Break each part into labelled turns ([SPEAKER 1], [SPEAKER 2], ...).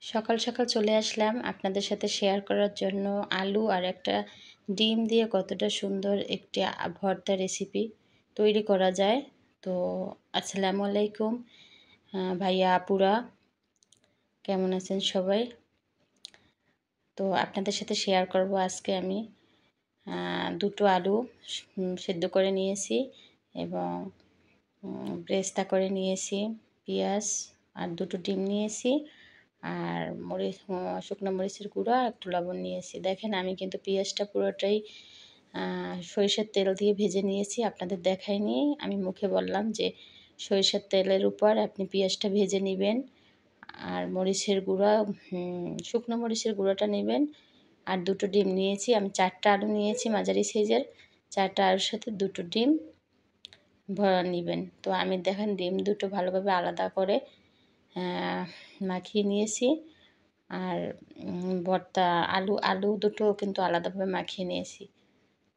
[SPEAKER 1] সকাল সকাল চলে আসলাম আপনাদের সাথে শেয়ার করার জন্য আলু আর একটা ডিম দিয়ে কতটা সুন্দর একটি ভর্তা রেসিপি তৈরি করা যায়। তো আসসালামু আলাইকুম ভাইয়া আপুরা, কেমন আছেন সবাই? তো আপনাদের সাথে শেয়ার করব আজকে আমি দুটো আলু সেদ্ধ করে নিয়েছি এবং ব্রেস্তা করে নিয়েছি, পেঁয়াজ আর দুটো ডিম নিয়েছি আর মরিচ, শুকনো মরিচের গুঁড়ো আর একটু লবণ নিয়েছি। দেখেন আমি কিন্তু পেঁয়াজটা পুরোটাই সরিষার তেল দিয়ে ভেজে নিয়েছি, আপনাদের দেখাইনি। আমি মুখে বললাম যে সরিষার তেলের উপর আপনি পেঁয়াজটা ভেজে নেবেন আর মরিচের গুঁড়া, শুকনো মরিচের গুঁড়োটা নেবেন। আর দুটো ডিম নিয়েছি আমি, 4টা আলু নিয়েছি মাঝারি সাইজের, 4টা আলুর সাথে দুটো ডিম ভরা নেবেন। তো আমি দেখেন ডিম দুটো ভালোভাবে আলাদা করে মাখিয়ে নিয়েছি আর ভর্তা আলু দুটো কিন্তু আলাদাভাবে মাখিয়ে নিয়েছি।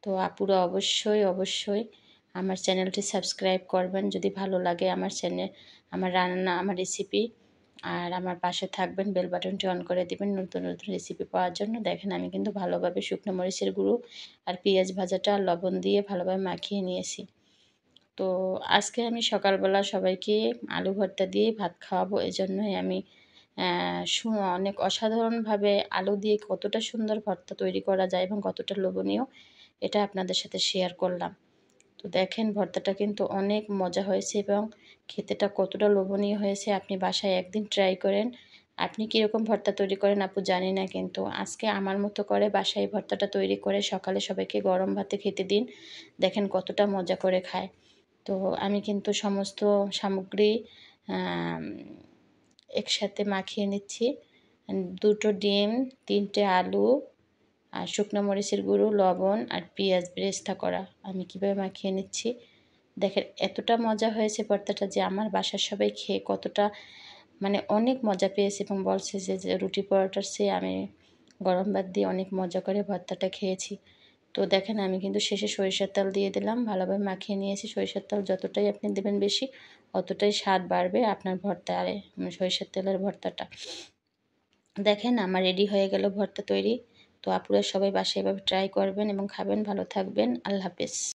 [SPEAKER 1] তো আপুরা অবশ্যই আমার চ্যানেলটি সাবস্ক্রাইব করবেন যদি ভালো লাগে আমার চ্যানেল, আমার রান্না, আমার রেসিপি। আর আমার পাশে থাকবেন, বেল বাটনটি অন করে দিবেন নতুন নতুন রেসিপি পাওয়ার জন্য। দেখেন আমি কিন্তু ভালোভাবে শুকনো মরিচের গুঁড়ো আর পেঁয়াজ ভাজাটা লবণ দিয়ে ভালোভাবে মাখিয়ে নিয়েছি। তো আজকে আমি সকালবেলা সবাইকে আলু ভর্তা দিয়ে ভাত খাওয়াবো, এজন্যই আমি অনেক অসাধারণভাবে আলু দিয়ে কতটা সুন্দর ভর্তা তৈরি করা যায় এবং কতটা লোভনীয় এটা আপনাদের সাথে শেয়ার করলাম। তো দেখেন ভর্তাটা কিন্তু অনেক মজা হয়েছে এবং খেতেটা কতটা লোভনীয় হয়েছে। আপনি বাসায় একদিন ট্রাই করেন। আপনি কীরকম ভর্তা তৈরি করেন আপু জানি না, কিন্তু আজকে আমার মতো করে বাসায় ভর্তাটা তৈরি করে সকালে সবাইকে গরম ভাতে খেতে দিন। দেখেন কতটা মজা করে খায়। তো আমি কিন্তু সমস্ত সামগ্রী একসাথে মাখিয়ে নিচ্ছি। দুটো ডিম, 3টে আলু আর শুকনো মরিচের গুঁড়ো, লবণ আর পেঁয়াজ বেরেস্তা করা আমি কীভাবে মাখিয়ে নিচ্ছি। দেখেন এতটা মজা হয়েছে ভর্তাটা যে আমার বাসার সবাই খেয়ে কতটা মানে অনেক মজা পেয়েছে এবং বলছে যে রুটি পরোটার চেয়ে আমি গরম ভাত দিয়ে অনেক মজা করে ভর্তাটা খেয়েছি। তো দেখেন আমি কিন্তু শেষে সরিষার তেল দিয়ে দিলাম, ভালোভাবে মাখিয়ে নিয়েছি। সরিষার তেল যতটাই আপনি দেবেন বেশি, অতটাই স্বাদ বাড়বে আপনার ভর্তায়, সরিষার তেলের ভর্তাটা। দেখেন আমার রেডি হয়ে গেল ভর্তা তৈরি। তো আপুরা সবাই বাসায় এভাবে ট্রাই করবেন এবং খাবেন। ভালো থাকবেন। আল্লাহ হাফেজ।